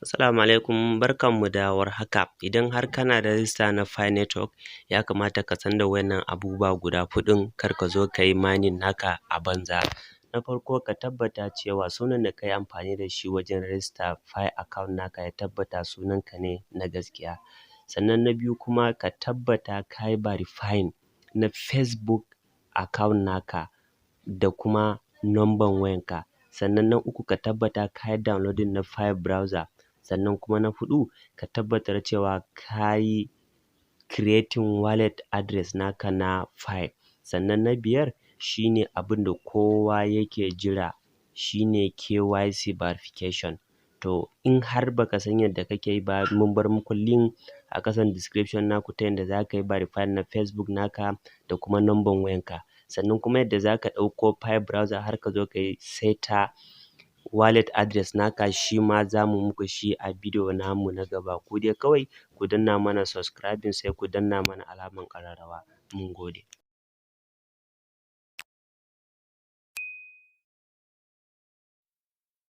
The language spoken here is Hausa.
Assalamu alaikum, barkanmu da warhaka. Idan har kana da rijista na Pi network, ya kamata ka san da wa'innan abubuwa guda huɗun kar ka zo ka yi mining naka a banza. Na farko ka tabbata cewa sunan da ka yi amfani da shi wajen rijista Pi account naka ya tabbata sunanka ne na gaskiya. Sannan na biyu kuma ka tabbata ka yi verifying na Facebook account naka da kuma number wayanka. Sannan na uku ka tabbata ka yi downloading na Pi browser. Sannan kuma na huɗu ka tabbatar cewa ka yi creating wallet address naka na Pi. Sannan na biyar shi ne abin da kowa yake jira, shi ne KYC verification. To in har ba ka san yadda kake yi ba, mun bar muku link a ƙasan description naku ta yanda za ka yi verifying na Facebook naka da kuma number wayanka. Sannan kuma yadda za ka ɗauko Pi browser har ka zo ka yi seta wallet address naka shi ma za mu muku shi a bidiyo namu na gaba. Ku dai kawai ku danna mana subscribing sai ku danna mana alamar ƙararrawa. Mun gode.